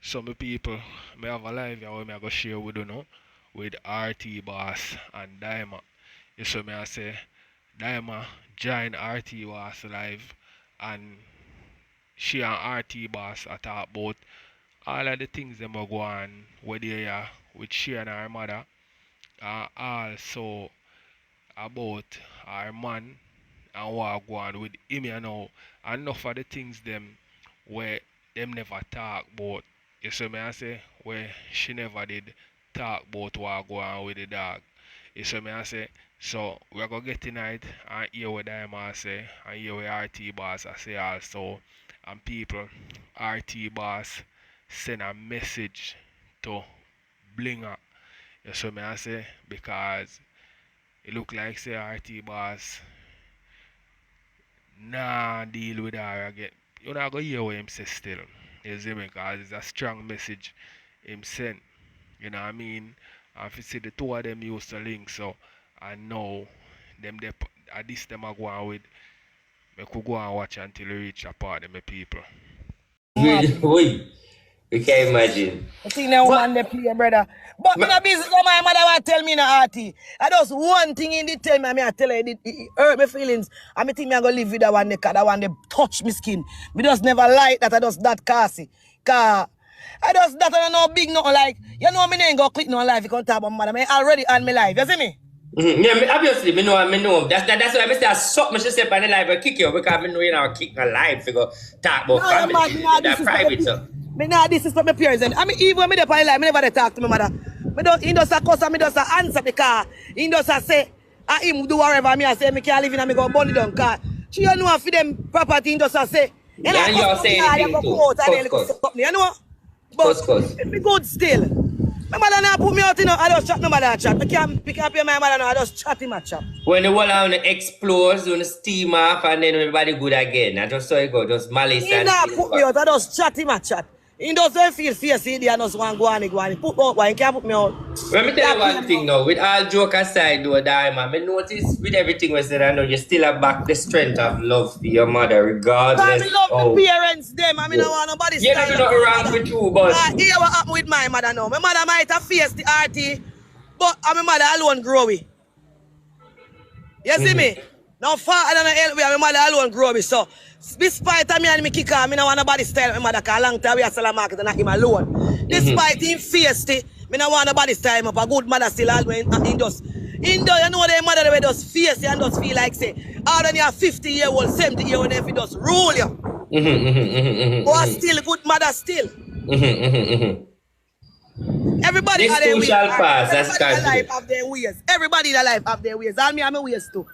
Some people may have a live here where I go share with you know with RT Boss and Dyema. You see me I say Dyema join RT Boss live and she and RT Boss are talk about all of the things them go on where they are with she and her mother and also about her man and what go on with him you know. Enough of the things them where them never talk about. You see me I say where she never did talk about what go on with the dog. You see me I say so we're gonna get tonight and hear what Diamond say and hear what RT Boss I say also and people RT Boss send a message to Blinga. You see me I say because it look like say RT Boss nah deal with her again. You're not gonna hear what him say still. You see me? Because it's a strong message him sent. You know what I mean? And if you see the two of them used to link, so I know them they at this them I go on with. I could go and watch until we reach a part of my people. Wait, you can't imagine. I think now one they play, brother. But in a business, my mother want tell me in a arty. I just one thing in the tell me, I tell her it hurt my feelings. I think me I go live with that one, that one they touch my skin. Me just never like that. I just that classy. Cause I just that I know big nothing like. You know me ain't go click no life. You can't talk about mother. Me already on my life. You see me? Yeah, obviously, me know. That's why I say I suck me step on the live and kick you because I know you know kick a live to go talk about family. That's private stuff. Me nah disrespect my parents. I mean, even when me dey on live, me never dey talk to my mother. Me don't, he just a cuss and me just a answer because he just a say, him do whatever me I say, me can't live in and me go burn it down. Cause she don't know for them property, he just a say. Yeah, and you're saying anything too. You know? But me good still. My mother not put me out, you know, I just chat my mother chat. I can't pick up your my mother now, I just chat him a chat. When the wall on explodes, when the steam off and then everybody good again. I just saw it go, just malice he and not put me out, I just chat him a chat. He doesn't feel fierce, he just want to go on. Put out, why he can't put me out. Let me tell you one thing now, with all joke aside though, Dyema, I notice with everything we said, I know you still have back the strength of love for your mother, regardless. I love the parents, them. I mean, I want nobody you don't do nothing wrong with you, but... Hear what happened with my mother now. My mother might have faced the RT, but my mother alone grow me. You see me? Now, father and help me, my mother alone grow me. So, despite me and me kick on, I don't want nobody style my mother, because a long time we are selling market and not him alone. Despite him faced it, I don't want nobody style him up. A good mother still always, he just, you know the mother they just face it and just feel like say, all when you're 50-year-old, 70-year-old, if he just rule you. But still, good mother still. Everybody this too shall pass, that's Everybody in life have their ways. Everybody in life have their ways. And me have my ways too.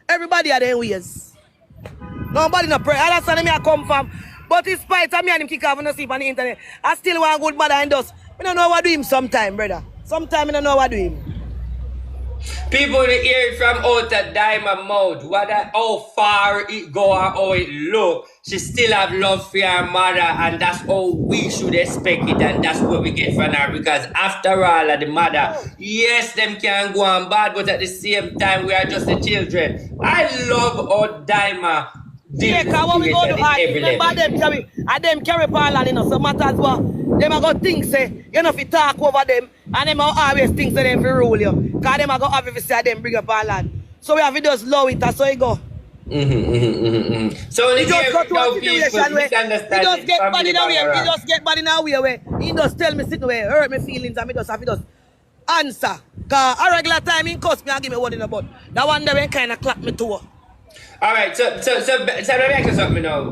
Everybody have their ways. Nobody no pray. I understand me I come from. But in spite of me and him kick off and no sleep on the internet, I still want good mother and dust. I don't know what do him sometime, brother. Sometime I don't know what do him. People hear it from out at Dyema mouth. How far it go and how it look. She still have love for her mother, and that's how we should expect it, and that's what we get from her. Because after all, the mother, yes, them can go on bad, but at the same time, we are just the children. I love how Dyema yeah, because when we go to art, remember them carry parallel, you know, so matters what. Them are going to think, say, you know, if you talk over them, and them are always think say them for rule you. Because them are going to have if you say them bring up our land. So we have to just love it, that's how it go. So he just go to a situation where he just get bad in a way, he just get bad in a way where he just tell me sit away, hurt my feelings, and me just have to just answer. Because a regular time he cuss me and give me one in the butt. That one day when kind of clap me too. Alright, so let me ask you something now.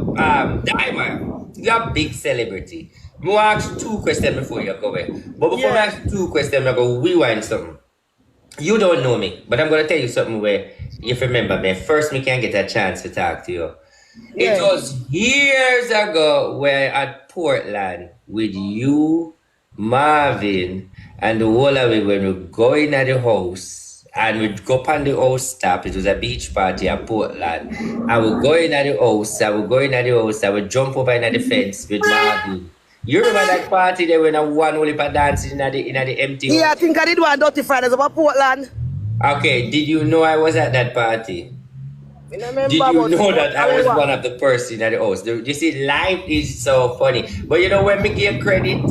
Dyema, you're a big celebrity. I'm going to ask 2 questions before you go away. But before I ask 2 questions, I'm going to rewind something. You don't know me, but I'm going to tell you something where, if you remember me, first me can get a chance to talk to you. Yeah. It was years ago where at Portland with you, Marvin, and the whole of it when we go in at the house. And we'd go up on the house top. It was a beach party at Portland. And we'd go in at the house. I would jump over in the fence with Marvin. You remember that party there when I one only for dancing in the empty house? Yeah, I think I did one Dirty Fridays about Portland. Okay, did you know I was at that party? I don't remember Did you about know it, that but I was however, one of the person at the house? You see, life is so funny. But you know when me give credit,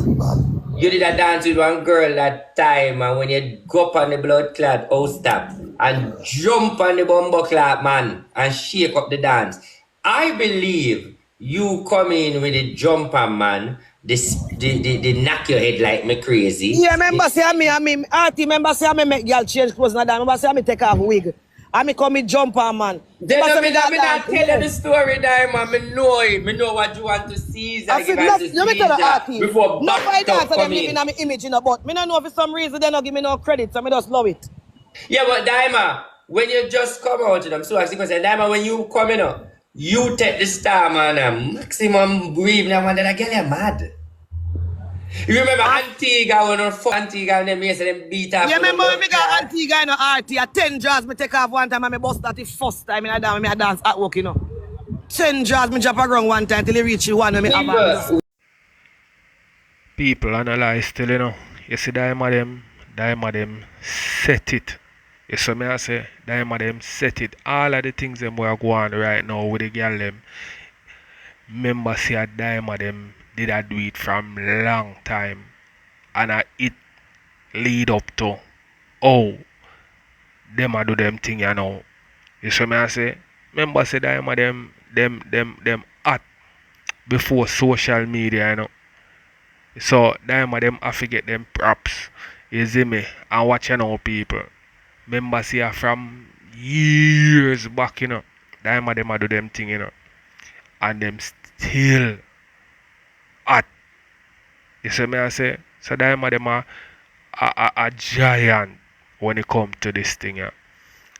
you did a dance with one girl that time, and when you go up on the blood clot house top and jump on the bumbo clot man and shake up the dance. I believe you come in with the jumper man, the knock your head like me crazy. yeah, remember say I mean, RT member say I make girl change clothes and that. Remember say I take off wig. I me come in jumper man. Then Remember say me got not dance, tell you the story, Diamond. Me know it. Me know what you want to see. I I said, give us to let me tell see the that artist. before No back fight it up dance them come living in. on my image, you know, but me don't know for some reason they don't give me no credit, so me just love it. Yeah, but Diamond, when you just come out to them, so I because Diamond, when you come in, you take the star man and maximum breathe. Now, man, that girl you mad. You remember Antigua when Antigua and them yes, them beat up Yeah, for the remember when blood me got clot? Antigua in the RT, at 10 jars, me take off one time and me bust that the first time in a dance, me a dance at work, you know. 10 jars, me drop around one time till it reach the one when me have a People, People analyze still, you know. You see Dyema them set it. You see me I say, Dyema them set it. All of the things them we are going right now with the girl them. Remember see a Dyema them did I do it from long time. And it lead up to oh them a do them thing you know. You see me I say, remember say Dyema them hot before social media, you know. So them have to get them props. You see me? And watch you know people. Remember see from years back, you know. Them a do them thing, you know. And them still hot. You see me I say? So them a giant when it come to this thing, yeah.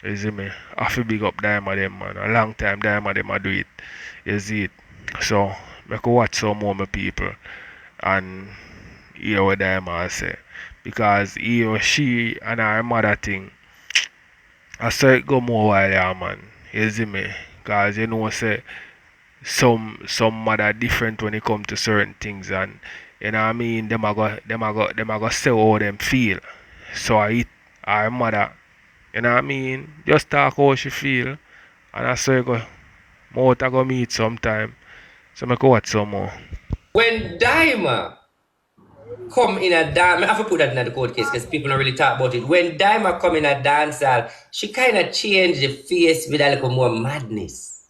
You see me? I feel big up them man. A long time them a do it. You see it? So I could watch some more my people and hear what them say. Because he or she and her mother thing, I saw it go more while yeah, man. You see me? Because you know say some mother different when it come to certain things and you know what I mean, them a go say how them feel. So I eat her mother, you know what I mean, just talk how she feel and I say go mouth I go meet sometime. So I go watch some more. when Diamond come in a dance, I have to put that in the court case because people don't really talk about it. When Dyema come in a dance hall, she kind of changed the face with a little more madness,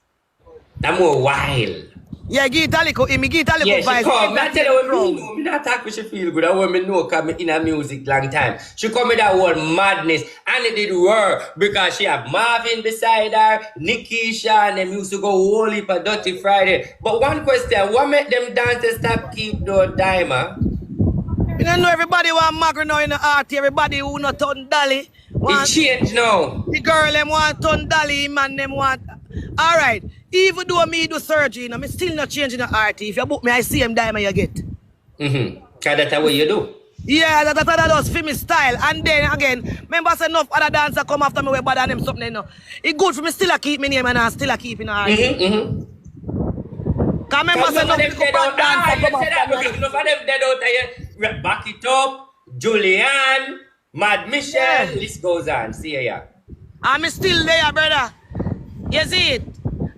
and more wild. Yeah, give it a little, give it a little Yeah, she vibe. come. I tell you what me know. Me not talk with she feel good. I want me know because me in a music long time. She come with that whole madness and it did work because she have Marvin beside her, Nikisha, and them used to go whole heap of Dirty Friday. But one question, what make them dancers stop keep the Dyema? You don't know everybody want Magro now in the art. Everybody who not turn Dolly. It changed now. The girl them want turn Dolly, man them want. Alright. Even though me do surgery, you know, me still not changing the art. If you book me, I see him Diamond you get. Because that's what you do. Yeah, that does for me style. And then again, remember say enough other dancer come after me with bad and them something, you know. It good for me still a keep me name and I still a keep in the art. Cause remember say enough people bad dancer come after me. Enough of them dead out here. Back it up. Julian, Mad Michelle, Yeah. list goes on. See ya. I'm still there, brother. You see it?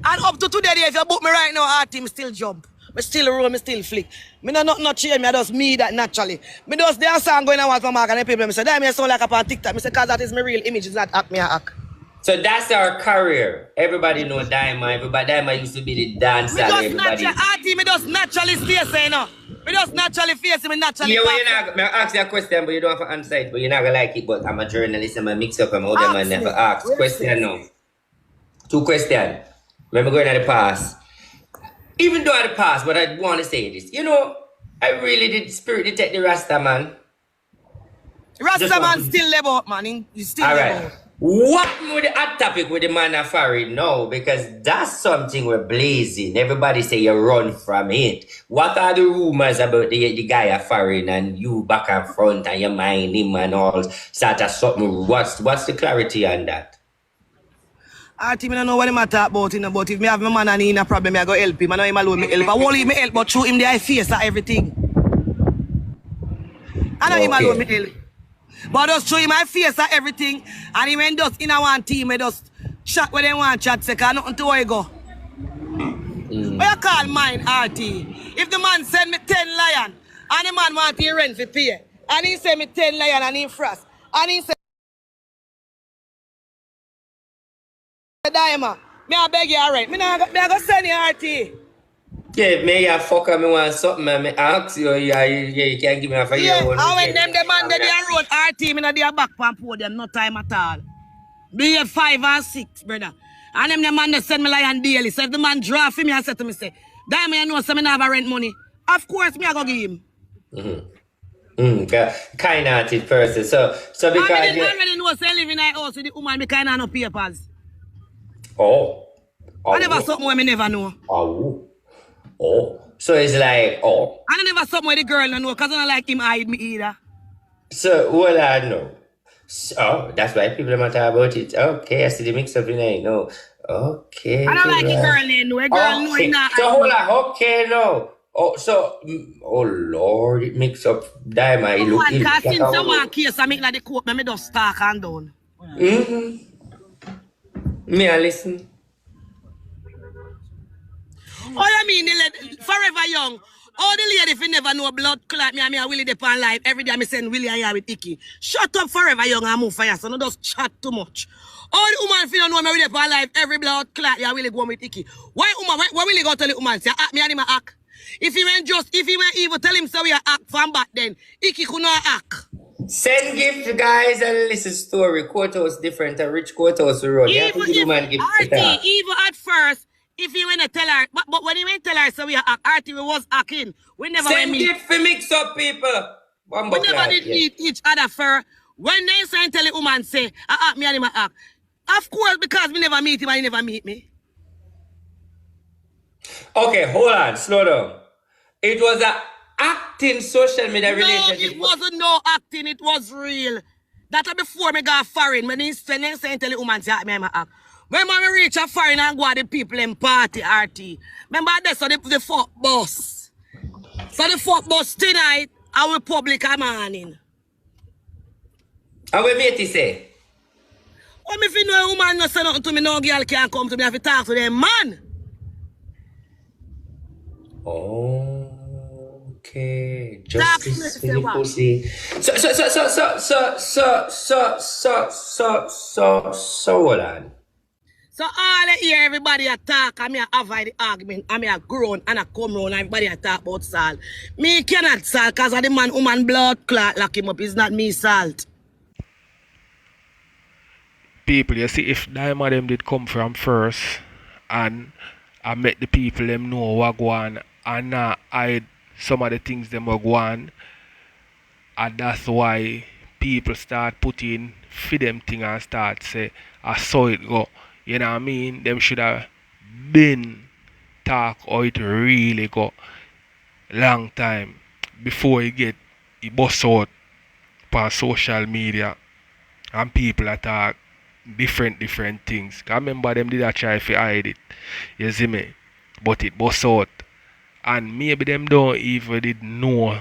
And up to today, if you book me right now, our team still jump. Me still roll, me still flick. Me not change, me I just me that naturally. Me just there song going on for Mark and the people. Me say, damn, you sound like up on TikTok. Me say, cause that is my real image, it's not act me a act. So that's our career. Everybody know Dyema. Everybody Dyema used to be the dancer. Me just Everybody. naturally, me just naturally face it, you know. Me just naturally face it, me naturally Yeah, well, pass you know, I ask you a question, but you don't have to answer it. But you're not gonna like it. But I'm a journalist. I'm a mix up. I'm a other man. Never ask question now. 2 questions. Remember going at the past. Even though at the past, but I want to say this. You know, I really did spirit detect the Rasta man. Rasta man still live out, man. He still live Alright. out. What with the hot topic with the man of foreign? No, because that's something we're blazing. Everybody say you run from it. What are the rumors about the guy of foreign and you back and front and you mind him and all sort of something? What's the clarity on that? I think I don't know what him talk about, you know, but if me have my man and he in a problem, I go help him. I know him alone, me help. I won't leave me help, but through him, the face and everything. I know him alone, me help. But just through him, my face and everything, and he went just in a one team, I just Shot where they want chat second, nothing to where you go. Where you call mine RT? If the man send me 10 lion, and the man want to rent for pay, and he send me 10 lion and he frost, and he say, Dyema, me I beg you rent. Me I go send you RT. Yeah, me a fucker, me want something, man. Me ask you, you can't give me a fire. Yeah, and when them the man they road RT, me not there back pan podium, no time at all. Be 5 or 6, brother. And them the man they send me lion daily. So if the man draw for me and say to me, say, Dyema, you know, so me not have rent money. Of course, me I go give him. Kind-hearted person. So because I already know, say live in a house with the woman, me kind of no papers. I never something where me never know. So it's like, I never something where the girl no know, because I don't like him hide me either. So, well, I know. So, that's why people are talking about it. Okay, I see the mix up in there. No. Okay. I don't like the girl they know. A girl know it not. So, hold on. Okay, no. Oh, Lord, it mix up. Dyema, it look because since someone case, I make like the court, me just talk and down. Me, I listen. Oh, I mean, forever young. All the lady if you never know blood clot me and me and Willie depend live. Every day I send Willie and you with Icky. Shut up forever young and move for you, so no just chat too much. All the woman if you don't know me Willie depend live, every blood clot you Willie go with Icky. Why woman, why Willie go tell the woman, say act me and him a act? If he went evil, tell him so we act from back then. Icky could not act. Send gift guys and listen story. Courthouse different, a rich courthouse road. Evil at first. If you want to tell her, but when you went to tell her, so we act, we was acting. We never send gift for mix up people. We never did meet each other for. When they say tell the woman say, I act me and him act. Of course, because we never meet him and he never meet me. Okay, hold on, slow down. It was a acting social media relationship. No, it wasn't no acting, it was real. That before me got foreign, when they say tell the woman say, I act me and him act. When I reach a foreign and go to the people in party, RT. Remember that, so the fuck bus. So the fuck bus tonight, I will public a morning. And what mate he say? Well, if you know a woman not say nothing to me, no girl can come to me, I have to talk to them, man. Okay. Justice for the pussy. So hold on. So all I hear everybody attack, and me avoid the argument, and me a grown and I come round, and everybody attack about salt. Me cannot salt, because of the man woman blood clot lock him up, it's not me salt. People, you see, if Dyema them did come from first, and I make the people them know what go on, and hide some of the things them go on, and that's why people start putting for them thing and start say, I saw it go. You know what I mean? Them should have been talk how it really go long time before it bust out on social media and people attack different things. I remember them did a try to hide it. You see me? But it bust out. And maybe them don't even did know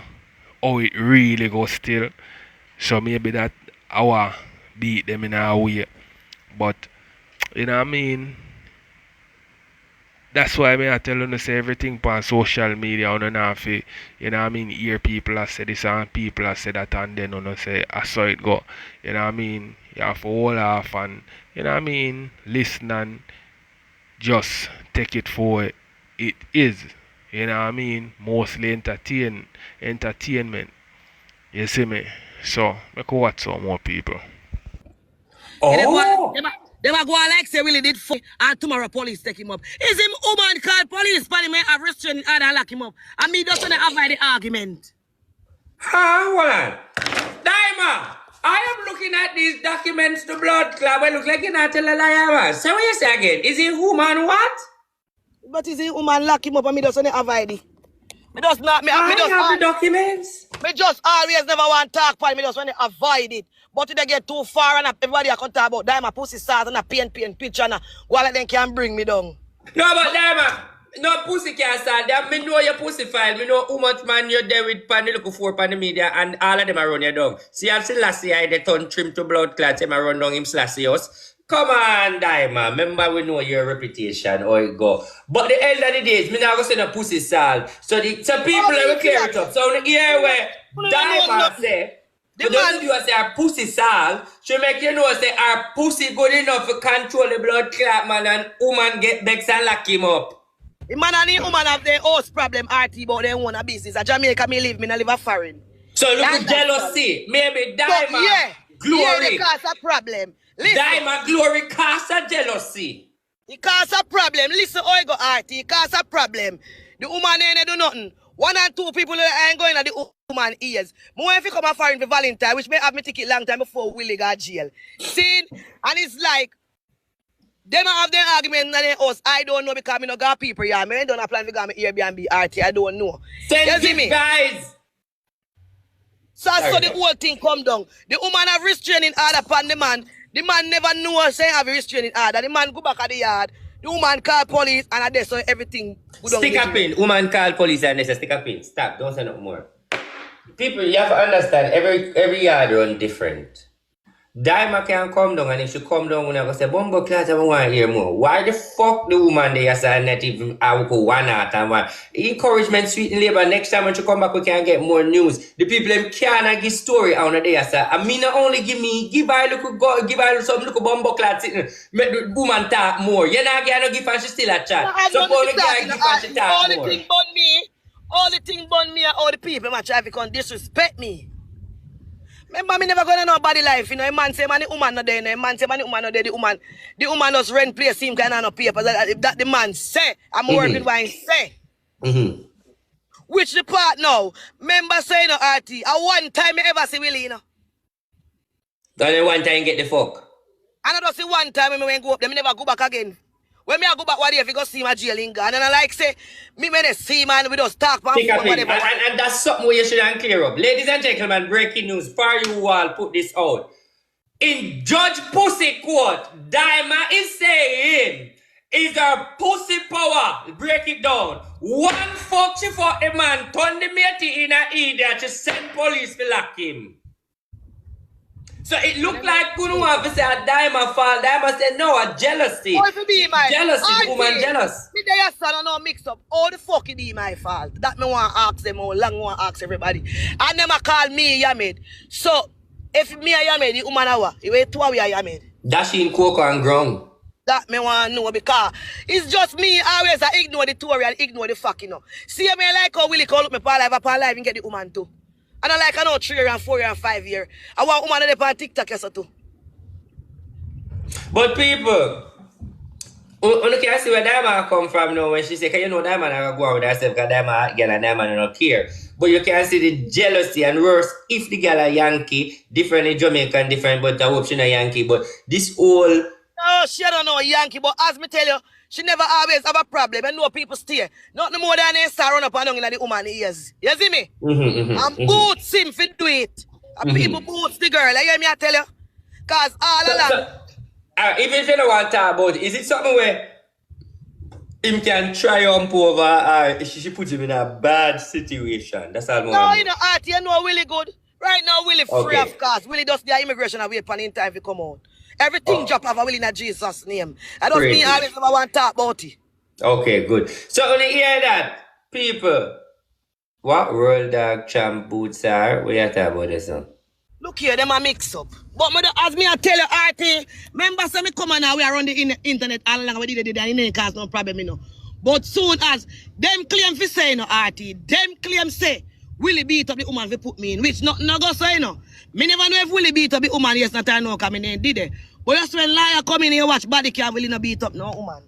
how it really goes still. So maybe that our beat them in our way. But you know what I mean? That's why I tell you to say everything on social media on and off. You know what I mean? Hear people that say this and people that say that, and then you say I saw it go. You know what I mean? You have to hold off and you know what I mean? Listen and just take it for it. It is. You know what I mean? Mostly entertainment. You see me? So I can watch some more people. They might go like say Willie did fuck and tomorrow police take him up. Is him woman called police but he may have restrained and lock him up. And me just wanna avoid the argument. Hold on. Dyema, I am looking at these documents to blood club. I look like you're not telling a liar, man. So what you say again? Is he woman what? But is he woman lock him up and me just wanna avoid it? Me just not me I just have the documents. Me just always never want to talk about me just wanna avoid it. But if they get too far and everybody I can talk about Dyema pussy start and a pain picture and while them can bring me down. No, but Dyema, no pussy can start. Me know your pussy file. Me know how much man you're there with pan the look for pan the media and all of them are run you down. See, I've seen last year they turn trim to blood clots him run down him Slassios. Come on, Dyema. Remember, we know your reputation, how it go. But the end of the day, me not gonna say no pussy salt. So people will clear it up. So the here where Dyema say, for those of you who say our pussy salt, she make you know say our pussy good enough to control the blood clot, man, and woman get vexed and lock him up. The man and the woman have their host problem, RT, but they own a business. A Jamaica me live a foreign. So look at jealousy. Maybe Dyema glory. Yeah, cause a problem. Listen. Dyema glory cause a jealousy. It cause a problem. Listen how it go, RT. It cause a problem. The woman ain't do nothing. 1 and 2 people ain't going at the woman ears. More if you come a foreign for Valentine, which may have me ticket long time before Willie got jail. See? And it's like, them have their argument in their house. I don't know because I don't got people here. I don't have plan to go to Airbnb, RT. I don't know. Thank you, guys. So the whole thing come down. The woman have restraining order upon the man. The man never knew say have a restraining order. The man go back at the yard. The woman call police and that's so everything go down. Stick a pin. Woman call police and they say stick a pin. Stop. Don't say no more. People, you have to understand every yard run different. Dyema can come down and if she come down when I go say, Bumbo class, I want to hear more. Why the fuck the woman there say not even I will go one out and one? Encouragement, sweet and labor. Next time when she come back, we can get more news. The people them can't give story on the day. I mean, not only give her some little Bumbo class sitting, make the woman talk more. You not get no give her, she still a chat. So only can give her, she talk more. All the thing bun me and all the people man try to disrespect me. Remember, me never gonna nobody life, you know. A man say, man, the woman not there, you know. A man say, man, the woman not there. The woman does rent place, him kind of no paper. That the man say, I'm working by him say. Which the part now? Remember saying, no, RT, a one time me ever see Willie, you know. Only one time get the fuck. And I don't see one time when I go up there, me never go back again. When me I go back one day, if you go see my jail in Ghana, and I like say, me when I see man, we just talk about whatever. And that's something where you should clear up. Ladies and gentlemen, breaking news, for you all put this out. In Judge Pussy Court, Dyema is saying, is her pussy power, break it down. One fuck she fuck the man, turn the matey in a idiot, to send police to lock him. So it looked like Kunu have to say a Dyema fault. Dyema said no, a jealousy. Oh, if it be my jealousy, woman jealous. Me there son no mix up. All the fuck it be my fault. That me want to ask them all long want to ask everybody. And them a call me Yamed. So if me a Yamed, the woman a what? You wait 2 hours Yamed. Dashing cocoa and ground. That me want to know because it's just me always I ignore the theory and ignore the fact, you know. See me like how Willie call up me for live and get the woman too. And I like I know 3 years and 4 years and 5 years. I want woman on the TikTok yes too. But people, you can see where Dyema come from now when she say, you know Dyema not go on with herself because Dyema girl and Dyema don't care. But you can see the jealousy and worse if the girl a Yankee, different in Jamaican, different, but I hope she not Yankee. But this whole no, she don't know Yankee, but as me tell you, she never always have a problem and no people stay. Nothing more than they start run up and down in the woman ears. You see me? And boots him for do it. And people boots the girl. You hear me I tell you? Cause all along. Even if you don't want to talk about it, is it something where him can triumph over or she put him in a bad situation? That's all. No, you know, Art, you know Willie good. Right now, Willie free of course. Willie does the immigration and wait for the time to come out. Everything drop off Willie in Jesus' name. I don't mean always never want to talk about it. Okay, good. So when you hear that, people, what Royal Dog Champ boots are? What you talk about this one? Look here, them a mix up. But as me I tell you, RT, remember say me come on now, we are on the internet all along, we did it and it ain't cause no problem, you know. But soon as them claim for say, no, RT, them claim say, Willie beat up the woman for put me in, which not go say, you know. Me never know if Willie beat up the woman, yes, not I know, because me did it. But just when liar come in here, watch body cam, Willie no beat up no woman.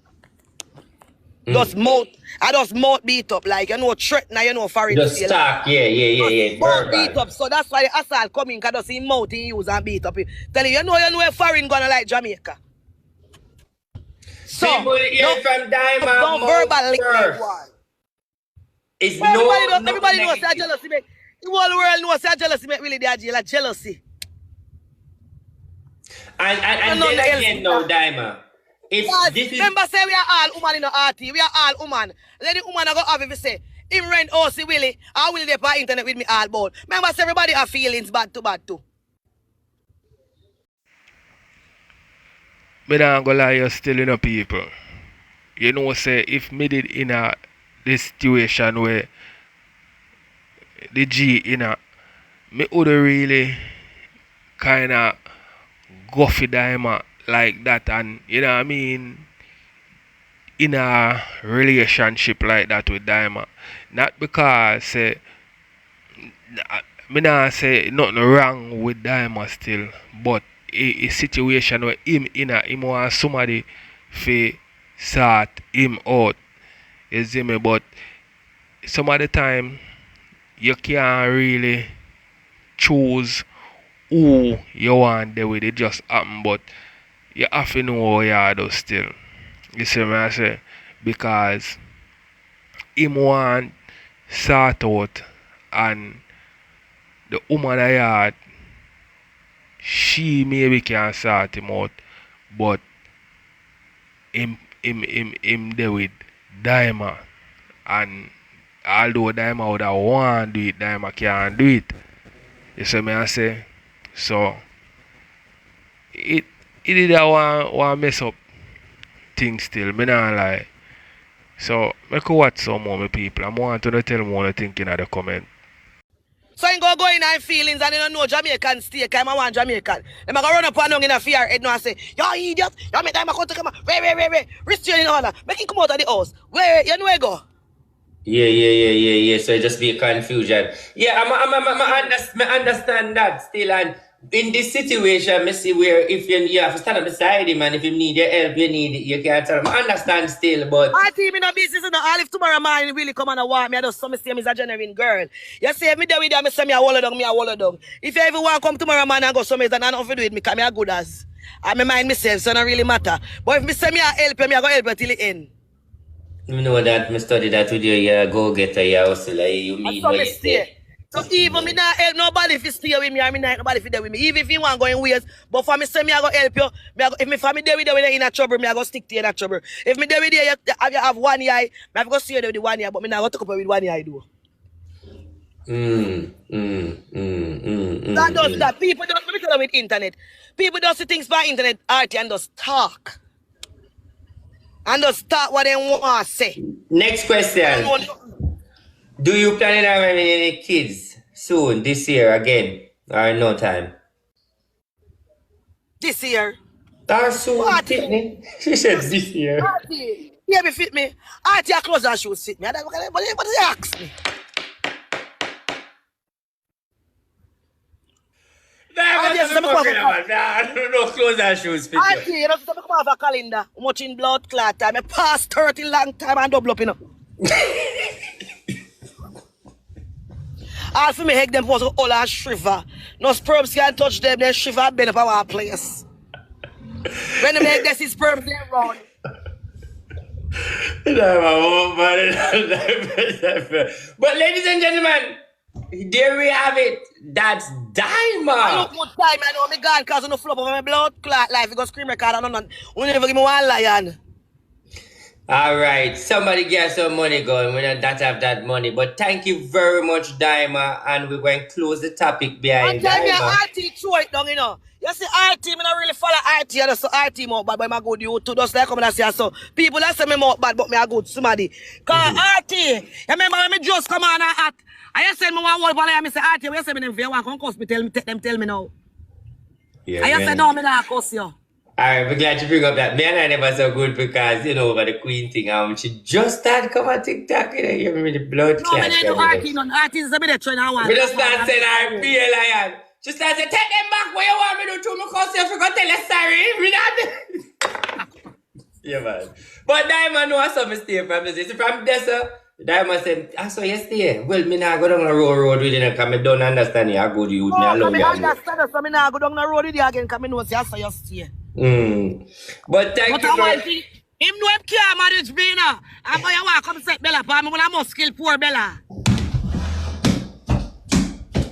Just mouth beat up, like, you know, threat now, you know, foreign. Just talk, yeah. Mouth beat up, so that's why the assault coming, because just see mouth in use and beat up. Tell you know a foreign gonna like Jamaica. So, people hear from Dyema, don't verbal link one. It's everybody knows that jealousy make. The whole world knows that jealousy make really their jail, jealousy. And then again, no, Dyema. Remember, say we are all woman in the RT. We are all woman. Let the woman go have if you say, him rent OC Willie, I will there by internet with me all bold. Remember, say everybody have feelings bad too. me not gonna lie you still in a people. You know say if me did in a this situation where the G in a me would really kinda go for Dyema like that and you know what I mean in a relationship like that with Dyema. Not because say me not say nothing wrong with Dyema still, but a situation where him want somebody fi sort him out. You see me? But some of the time you can't really choose who you want there with it just happen but you have to know how you do still. You see me I say? Because him want sort out and the woman I had she maybe can sort him out but him there with Dyema and although Dyema would have want to do it, Dyema can't do it. You see me I say? So it did a want mess up things still, me not lie. So make watch some more my people. I want to tell me what you think in the comment. So you go in and feelings and you don't know Jamaican stay, because I want Jamaican. Them go run up and down in a fear head now and say, you idiot, you make time to come, wait, restraining order, make him come out of the house. Wait, you know where go? Yeah. So it just be a confusion. Yeah, I understand that still. And in this situation, I see where if you have to stand up beside him and if you need your help, you can't tell him. I understand still, but I team in a business, you know, all if tomorrow morning really come and want me, I just some say me is a genuine girl. You say if me there with you, I say me a wall down. If you ever want to come tomorrow morning and go somewhere, then I don't do it, me come me a good as. I me mind myself, so it don't really matter. But if me say me a help you, me a go help you till the end. you know that me study that with you, you go get a hustle, you mean what you say. So even me not help nobody if you stay with me or me not help nobody if you there with me. Even if you want going ways, but for me say me I go help you. If me family there with you in a trouble, me I go stick to you in a trouble. If me there with you have one eye, me I go see you there with the one eye, but me not go talk about with one eye do. That does that. People don't let me tell you with internet. People don't see things by internet art and just talk. And just talk what they want to say. Next question. Do you plan on having any kids soon, this year again, or no time? This year. Or soon, fit me. She said this year. Artie, yeah, me fit me. Artie, your clothes and shoes fit me. But they ask me. No clothes and shoes fit Artie, you know, come off a calendar. Much in blood clot time. I pass 30 long time and double up, you know. All for me heck them post all and shriver. No sperms can touch them, then shriver bend up our place. When they make this sperms they run. But ladies and gentlemen, there we have it. That's Dyema. I look good time, I know me gone cause I no flop over my blood clot life. You go scream record and none. We never give me one lion. Alright, somebody get some money going. We don't have that money. But thank you very much, Dyema. And we're going to close the topic behind Dyema. Dyema. RT throw it down, you know. You see RT, me not really follow RT. I just RT more bad, but I'm good you too. Just like come and say so. People that say me more bad, but me a good somebody. Cause RT, you remember when me just come on and act. I just said me one word, but I say RT, you say me them if you want come cuss me, tell me now. Yeah, I just said no, me not cuss you. Alright, we're glad you bring up that. Me and I never so good because, you know, over the Queen thing, she just started come on TikTok, you know, you remember the blood clot. No, me don't do RT, none. RT is a bit of trend I want. We just start saying I be a lion. She started saying, take them back where you want me to do, because you forgot to tell us sorry. We not yeah, man. But Dyema knows something stay from this. It's from there, sir. Dyema said, I saw you stay. Well, me not go down the road with you because I don't understand you. I go to you. No, I understand us, so I not go down the road with you again because I know I saw you stay. But thank you for... Him know him care marriage be now. I'm going to come set Bella for me when I must kill poor Bella.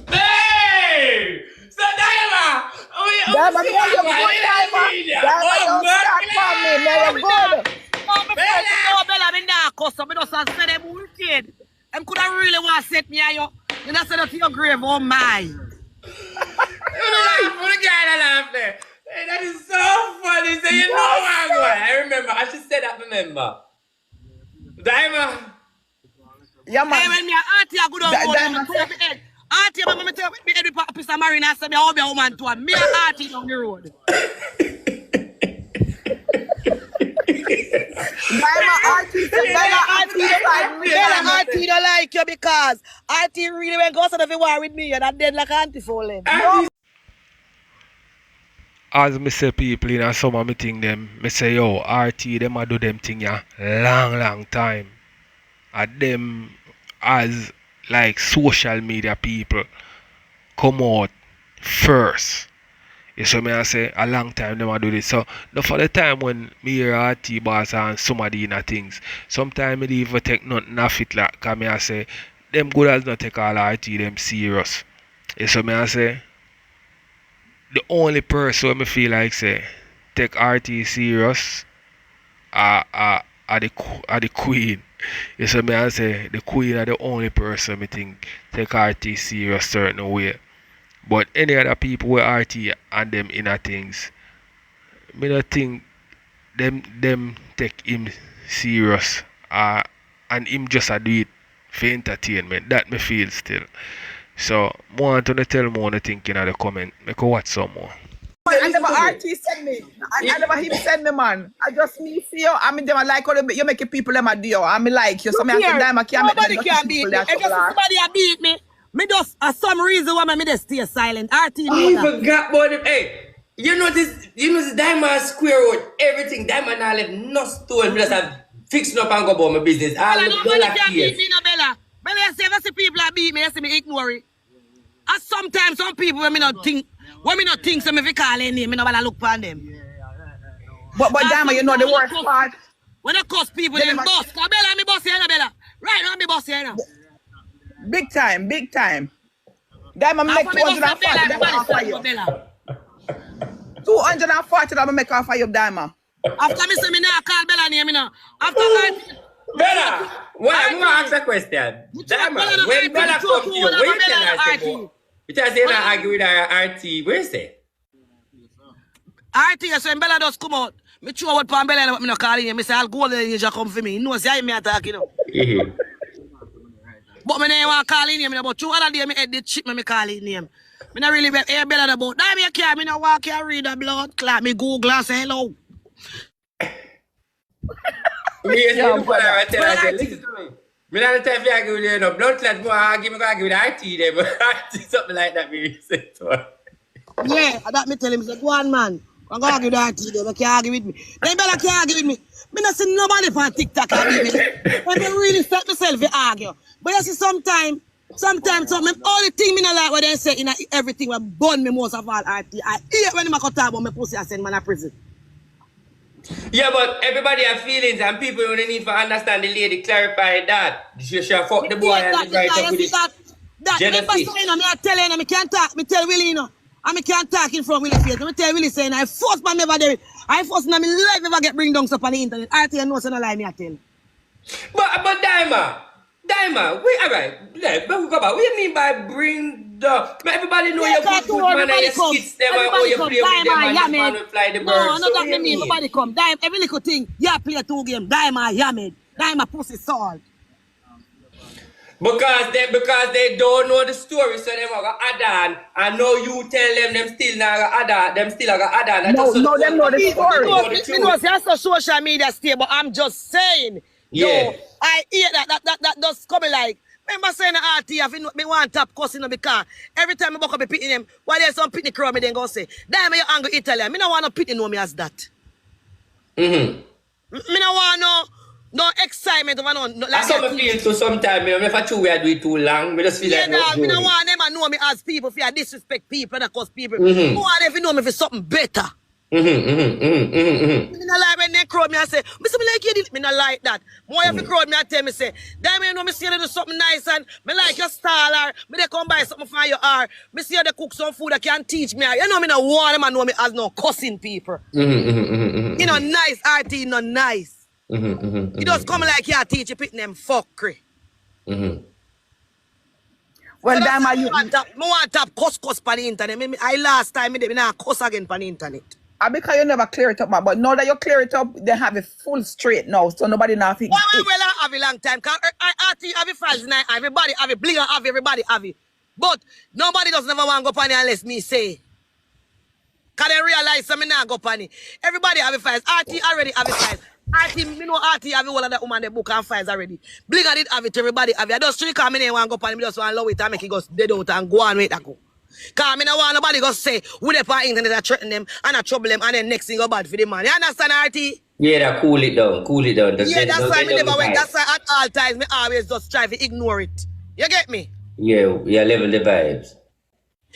Hey! So Dyema! Dyema, Bella, me not cuss, so me just say them wicked. Them could have really want to set me at you. You know, say that to your grave, oh my. You know, put a guy that laugh there. Hey, that is so funny. So you know what I'm going. I remember. I should say that. Remember. Dyema. Yeah, man. Hey, when me auntie a good old woman, I'm tell me head. Auntie, I'm tell me head with piece of marina. I say me how be a woman to her. Me and auntie down the road. Auntie don't like you because auntie really went go out of the war with me and that dead like auntie falling. As me say people in some of me thing them, me say yo, RT them a do them thing ya long time. And them as like social media people come out first. You see me I say a long time them a do this. So now for the time when me hear RT boss and some of the things, sometimes me even take nothing off it like cause me I say them good as not take all RT them serious. You see me I say the only person me feel like say take RT serious are the queen. You see me I say the queen are the only person me think take RT serious certain way. But any other people with RT and them inner things, me not think them take him serious. And him just a do it for entertainment. That me feel still. So want to tell more the thinking in the comment. Make a watch some more. I never RT send me. I never him send me, man. I just me see you. I mean, them I like how you make people them a deal. I mean, like you. So me have to die. I can't make nobody can beat me. If somebody beat me, me just some reason why me just stay silent. RT. I forgot about it. Hey, you know this Dyema square road. Everything Dyema now left no stone. Me just have fixing up and go about my business. All the nobody can beat me, no Bella. Bella, I see people that beat me. I see me ignore it. And sometimes some people when me not think so me fi call their name, me no wanna look upon them. But Dyema, you know the worst part. When I cuss people, they boss. Cause Bella, me boss here, Bella. Right now, me boss here now. Big time. Dyema make 240 off of you. 240 that me make off of you, Dyema. After me say me now call Bella name, me now. After that. Bella, why I'm gonna ask a question. Dyema, when Bella come to you, what you tell her say about? You tell her say not argue with her RT, what you say? RT, so when Bella does come out, me throw out for Bella and me no call him. Me say I'll go there, you just come for me. You know, say me attack, you know. But me never want to call him name, but 2 other days me head the chip me call his name. Me not really hear Bella about that. Me care, me no walk here read the blood clot. Me Google and say hello. Listen to me. Me not the time for argue with you, no blood clot. Go argue with RT there, but RT something like that. Me say to her. Yeah, that me tell him say go on man. I'm gonna argue with RT there, but can't argue with me. Then Bella can't argue with me. Me not see nobody on TikTok argue with me. I don't really set myself to argue. But you see sometimes only thing me not like what they say in everything will burn me most of all RT. I hate when they talk about my pussy and send man to prison. Yeah, but everybody have feelings and people only need to understand the lady clarify that. She should fuck the boy and right up with it. That remember saying, I tell you, I can't talk. Me tell Willie, you know. I can't talk in front of Willie face. I tell Willie saying, I force my never there. I force my life never get bring down up on the internet. RT knows so no lie me I tell. But Dyema, we alright. Let's go back. What do you mean by bring the? Everybody know you good man and you skits them or you play with them and you man fly the bird. No, not that mean. Everybody come. Dyema, every little thing, yeah, play 2 games. Dyema, Yamed. Dyema pussy salt. Because they don't know the story, so they gonna add on. I know you tell them still not gonna add on. Them still gonna add on. No, them know the story. You know, that's a social media stay, but I'm just saying. Yeah. Yo, I hear that does come like. Remember saying the RT, if me want tap cussing because every time I walk up be pitting them, why there's some pitting crowd me then go say, damn you angry Italian. Me no want no pitting know me as that. Me no want no excitement of no. Like I saw me feel too sometimes, if I chew we do it too long, we just feel like no. Me no want them know me as people if you disrespect people that cause people. Me want them to know me for something better. Me not like when they crowd me and say, me like you did. Me not like that. More if you crowd me and tell me say, damn you know me see you do something nice and me like your style or me they come buy something for you or me see you they cook some food that can teach me. You know me no want them and know me as no cussing people. You know nice RT no nice. You just come like you teach you pitting them fuckery. Well, Dyema, I want tap cuss on the internet. I last time me not cuss again on the internet. Because you never clear it up, man. But now that you clear it up, they have it full straight now. So nobody now think Well, I have a long time. Cause RT have a files now. Everybody have a Blinga have everybody have it. But nobody does never want to go on it unless me say. Cause they realize something now go on it. Everybody have a files. RT already have a files. RT, me know RT have all of that woman the book and files already. Blinga did have it, everybody have it. I just three come in and go on it. Me just want to love it and make it go dead out and go on with that go. Cause me no want nobody go say we the on internet that threaten them and I trouble them and then next thing go bad for the man. You understand, RT? Yeah, that cool it down. Yeah, that's why me never wait. That's why at all times me always just try to ignore it. You get me? Yeah, level the vibes.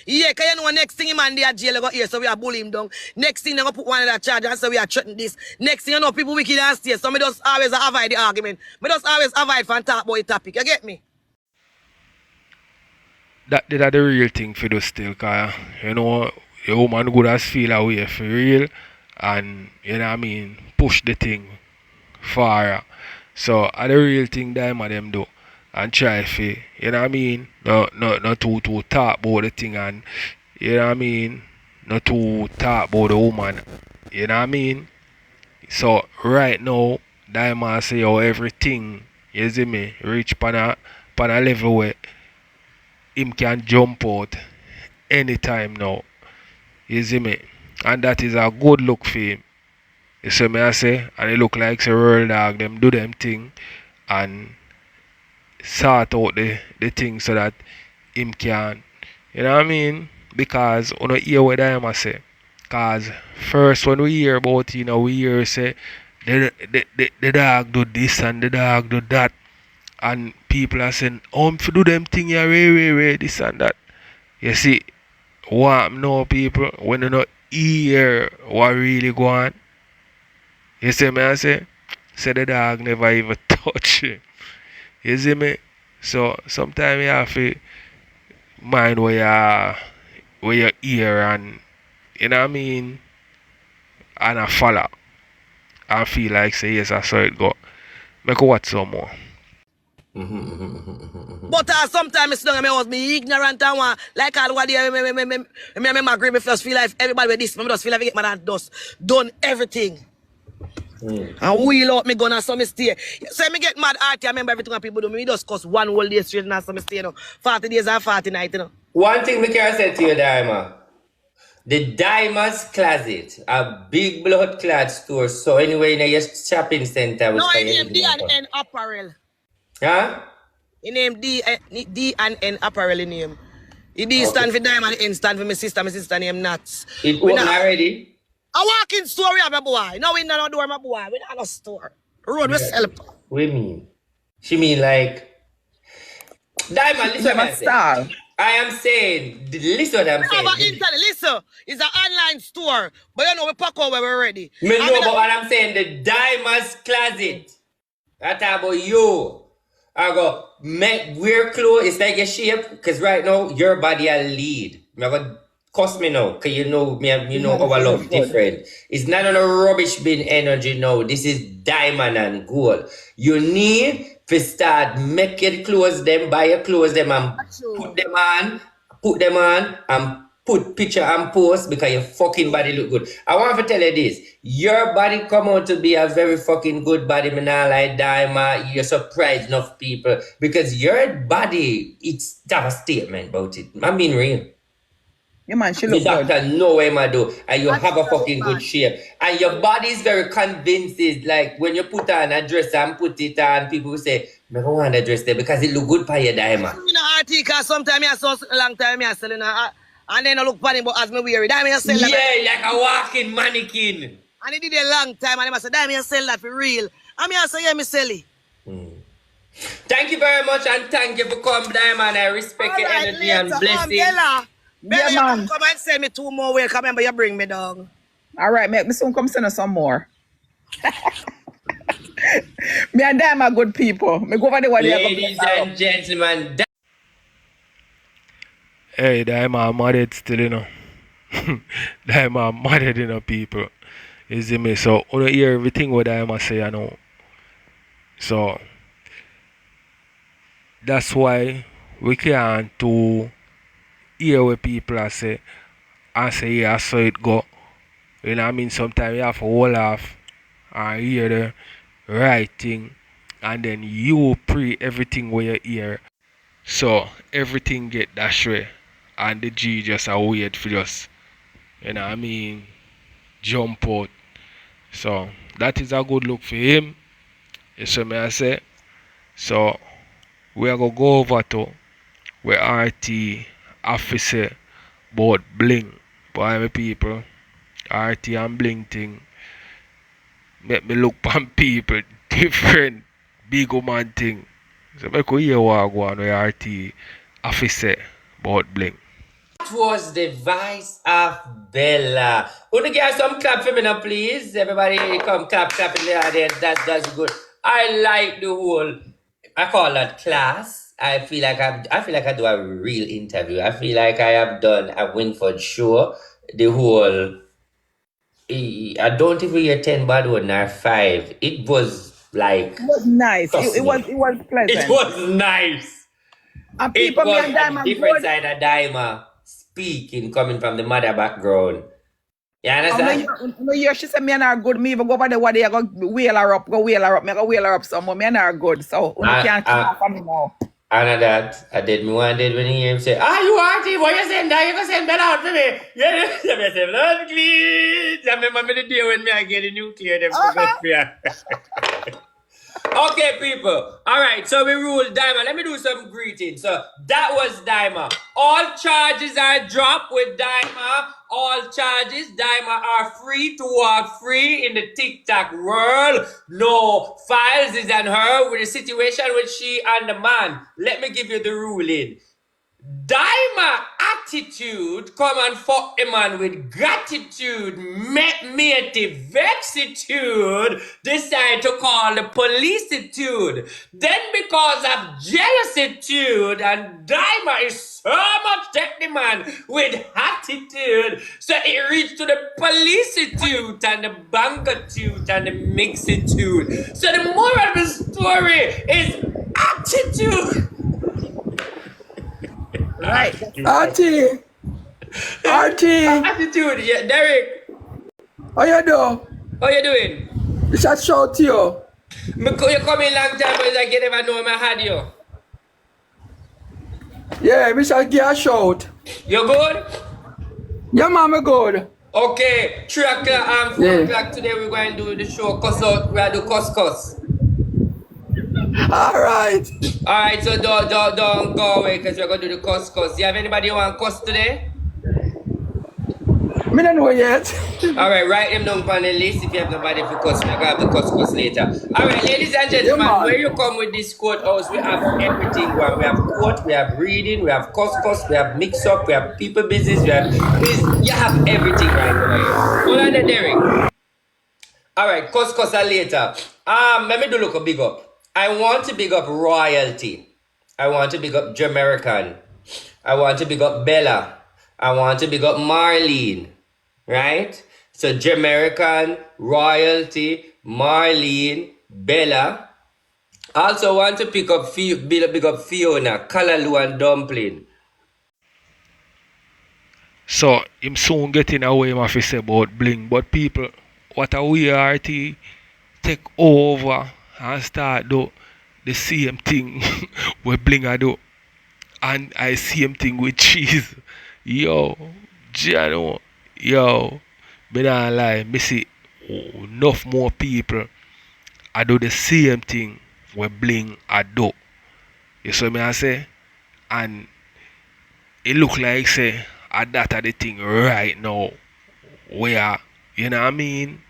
Yeah, cause you know next thing him and they are jail go here, so we are bully him down. Next thing they go put one in that charge and so we are threatening this. Next thing you know people wicked and stay. So me just always avoid the argument. Me just always avoid from talk about the topic. You get me? That the real thing for the still, cause you know your woman good as feel away for real, and you know what I mean push the thing far. So the real thing them and them do and try for you know what I mean not too talk about the thing and you know what I mean not too talk about the woman. You know what I mean? So right now Dyema say how everything you see me reach pan a level where him can jump out anytime now. You see me? And that is a good look for him. You see me I say? And it look like a real dog, them do them thing and sort out the thing so that him can, you know what I mean? Because you know hear what I say. Cause first when we hear about you know we hear say the dog do this and the dog do that. And people are saying, if you do them thing here, this and that. You see, what no people, when you not hear what really go on, you see me I say the dog never even touch you. You see me? So sometimes you have to mind where you hear and you know what I mean and I follow and feel like say yes I saw it go. Make watch some more. But sometimes it's not me was me ignorant and one like all what me agree me first feel like everybody with this, me just feel like I get my dad just done everything. And wheel out me gun and so me stay. So me get mad RT, I remember everything people do. Me just cuss one whole day straight and so me stay, you know. 40 days and 40 nights, you know. One thing me can say to you, Dyema. The Dyema's Closet, a big blood clot store. So anyway, in your shopping center. No, I name D&N Apparel. Huh? He name D&N Apparel in name. He D stand for Dyema and N stand for my sister name Nuts. It open already? A walking store, we have my boy. No, we not door, my boy. We not no store. Road, we sell. What do you mean? She mean like... Dyema, listen what I'm saying. I am saying, listen what I'm saying. No, but internet, listen, it's an online store. But you know, we pack over when we're ready. Me know, but what I'm saying, the Dyema's Closet. That's about you. I go, wear clothes, it's like your shape, because right now, your body a lead. I'm going to cuss me now, because you know our love different. It's not on a rubbish bin energy now. This is diamond and gold. You need to start making clothes them, buy your clothes them, and put them on, and put picture and post because your fucking body look good. I want to tell you this. Your body come out to be a very fucking good body. Me not like Dyema. You're surprised enough people. Because your body, it's have a statement about it. I mean real. Yeah, man, she look the doctor good. know what I do. And you have a fucking good shape. And your body is very convincing. Like when you put on a dress and put it on, people will say, I don't want a dress there because it look good for your Dyema. You know, article, sometimes I saw a long time I selling and then I look funny, but as me wear it, I sell that. Yeah, like a walking mannequin. And it did a long time, and I said, I sell that for real. And I say, yeah, me sell it. Thank you very much, and thank you for coming, Dyema, and I respect your energy and blessing. Bella, Yeah, you man. come and send me 2 more ways. Come remember, you bring me down. All right, make me soon come send us some more. Me and them are good people. Me go over there. Ladies and gentlemen, Hey, Dyema married still, you know. Dyema married, you know, people. You see me? So, you hear everything what Dyema say, you know. So, that's why we can't to hear what people are say and say, yeah, so it go. You know what I mean? Sometimes you have to hold off and hear the right thing, and then you pre everything where you hear. So everything get dashed way, and the G just a wait for just, you know what I mean, jump out. So that is a good look for him. You see me I say. So we are gonna go over to where RT officer about Bling. Boy, my people, RT and Bling thing make me look on people different. Big woman thing. So make we hear what go on with RT officer about Bling. That was the voice of Bella. Would you get some clap for me now, please? Everybody come clap in the audience. That's good. I like the whole, I call that class. I feel like I do a real interview. I feel like I have done a Winford show. The whole I don't even hear 10 bad one or 5. It was like It was nice. trust It me. was pleasant. It was nice. And It people, me was and a Diamond different good. side of Dyema speaking, coming from the mother background. You And understand? when you hear she said me and her good, me even go over there one day, I go wheel her up, me go wheel her up some more. Me and her good. So you can't clap for me now. And that, I did me one day when he hear him say, you auntie, what you saying that? You can send that out for me. Yeah, I say, Lord, please. I remember the day when me I get the nuclear, them forgot me. Okay, people. All right, so we ruled Dyema. Let me do some greetings. So that was Dyema. All charges are dropped with Dyema. All charges, Dyema are free to walk free in the TikTok world. No files is on her with the situation with she and the man. Let me give you the ruling. Dyema attitude come and fuck a man with gratitude, matey vexitude, decide to call the policitude. Then because of jealousitude, and Dyema is so much take the man with attitude, so it reached to the policitude and the bankitude and the mixitude. So the moral of the story is attitude. Right. Auntie, Attitude, yeah, Derek. how you do? How you doing? It's a show to you. You come in long time, but like you never know I had you. Yeah, we shall give a shout. You good? Yeah, mama good. Okay, 3 o'clock and 4 Yeah. o'clock today we're going to do the show. Cuss out, we're going to do cuss. Alright. Alright, so don't go away because we're going to do the cuss. You have anybody who want cuss today? Me don't know yet. Alright, write them down on the list if you have nobody for cuss. We're going to have the cuss later. Alright, ladies and gentlemen, Yeah, man. where you come with this court house, we have everything going. We have court, we have reading, we have cuss, we have mix up, we have people business, you have everything right over here. Hold on there, Derek. Alright, cuss later. Let me do look a big up. I want to big up royalty. I want to big up Jamaican. I want to big up Bella. I want to big up Marlene. Right? So Jamaican, royalty, Marlene, Bella. Also want to big up Fiona, Kalalu and Dumpling. So him soon getting away my say about Bling, but people, what a we RT take over and start do the same thing with Blinga do, and I same thing with cheese. Yo, Jano, yo, me not lie, me see enough more people I do the same thing with Bling I do. You see me I say, and it look like say that are the thing right now where, you know what I mean,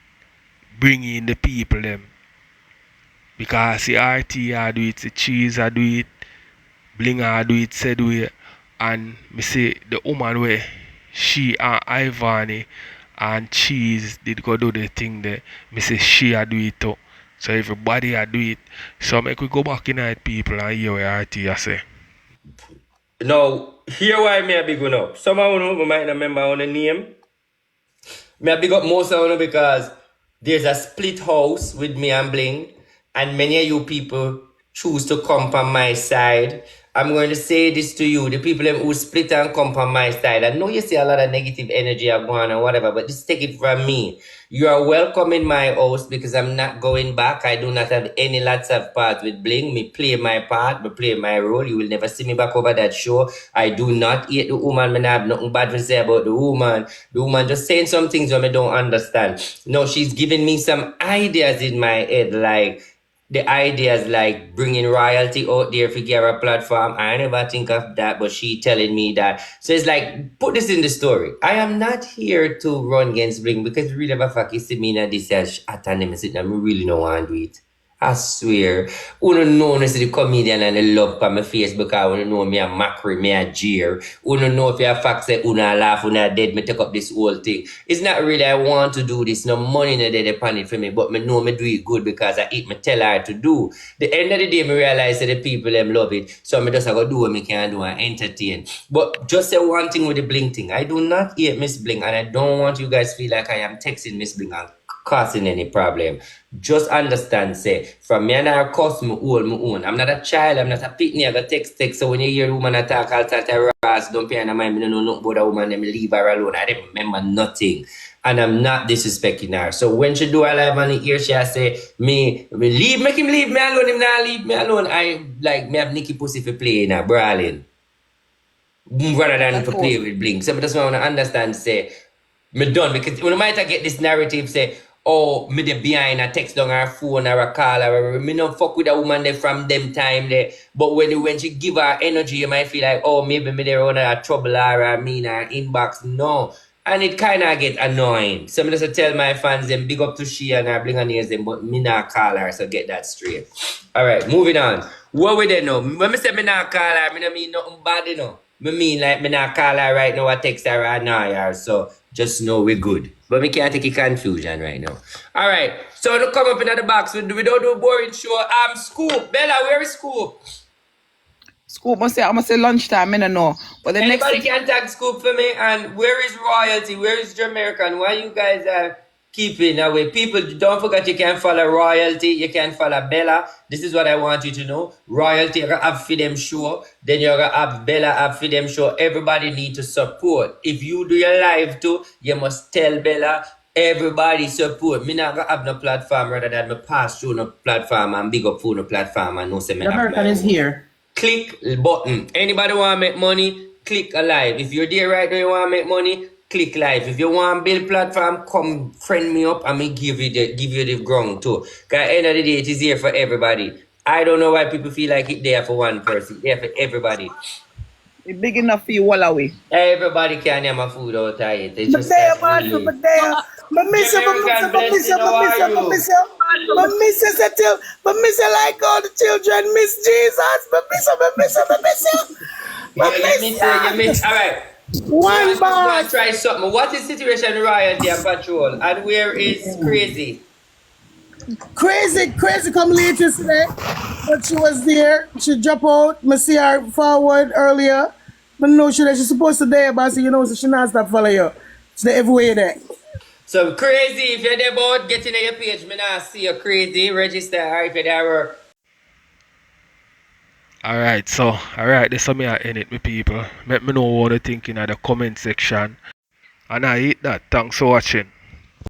bringing the people them. Because the RT I do it, the cheese I do it, Blinga I do it, said way, and me say the woman where she and Ivani and cheese did go do the thing there, me say she I do it too. So everybody I do it. So make we go back in at people and hear what RT I say. Now, here why me a big one up. Some of you might not remember on the name. Me a big up most of you because there's a split house with me and Bling, and many of you people choose to come from my side I'm going to say this to you, the people who split and come from my side. I know you see a lot of negative energy going or whatever, but just take it from me. You are welcome in my house because I'm not going back. I do not have any lots of part with Bling. Me play my part, me play my role. You will never see me back over that show. I do not hate the woman. Me have nothing bad to say about the woman. The woman just saying some things that I don't understand. No, she's giving me some ideas in my head, like the ideas like bringing royalty out there for get a platform. I never think of that, but she telling me that. So it's like, put this in the story. I am not here to run against Bling because really have a fuck you see me in this at and them sit and I really don't want to do it. I swear. Uno know me see the comedian and the love on my face because uno know me a mockery, me a jeer. Uno know if you have fact say uno laugh, uno dead, me take up this whole thing. It's not really I want to do this, no money no dead upon it for me, but me know me do it good because I eat me tell her to do. The end of the day, me realize that the people them love it, so me just go do what me can do and entertain. But just say one thing with the Bling thing. I do not hate Miss Bling and I don't want you guys feel like I am texting Miss Bling and causing any problem. Just understand, say, from me and her cuss me own. I'm not a child, I'm not a pitney, I got text. So when you hear a woman attack, I'll start to harass, don't pay no mind, me don't know nothing about a woman, let me leave her alone. I don't remember nothing. And I'm not disrespecting her. So when she do a live on the ear, she say, make him leave me alone, him not leave me alone. I like me have Nikki Pussy for playing her, brawling. Rather than to play with Bling. So I just want to understand, say, me done, because when I might get this narrative, say, oh, me dey behind a text on her phone or a call or me no fuck with a woman there from them time there. But when she give her energy, you might feel like, oh, maybe me there on a trouble or me in her inbox. No. And it kind of get annoying. So I just tell my fans them big up to she and her Blinga nails them, but me not call her, so get that straight. Alright, moving on. What we there now? When me say me not call her, I mean nothing bad, you know. Me mean like me not call her right now, I text her or annoy her, so just know we're good. But we can't take a confusion right now. Alright, so to come up in the box, we don't do boring show. Scoop. Bella, where is Scoop? Scoop must say lunchtime, I don't know. But the Anybody can tag Scoop for me? And where is Royalty? Where is Jamaican? Why you guys are keeping away? People, don't forget you can follow Royalty. You can follow Bella. This is what I want you to know. Royalty, you're going to have for them show. Then you're going to have Bella have for them show. Everybody need to support. If you do your live too, you must tell Bella, everybody support. Me not going to have no platform rather than me pass through no platform and big up for no platform and no say me American is here. Click the button. Anybody want to make money, click a live. If you're there right now, you want to make money, click live. If you want to build platform, come friend me up and me give you the ground too. Because at the end of the day, it is here for everybody. I don't know why people feel like it's there for one person. It's there for everybody. It's big enough for you all away. Everybody can have my food out of it. It's But just there, that man, really- but there. But miss you, but miss you like all the children, miss Jesus. But miss you. You miss. All right. One bar. Try something. What is situation Royalty and Patrol? And where is Crazy? Crazy come late yesterday. But she was there. She dropped out. I see her forward earlier. But no, she's supposed to there, but so you know, so she not stop follow you. She's everywhere there. So Crazy, if you're there about getting on your page, me not see you Crazy. Register or if you're there. Alright, this is me I end it, my people. Let me know what you think in the comment section. And I hate that. Thanks for watching.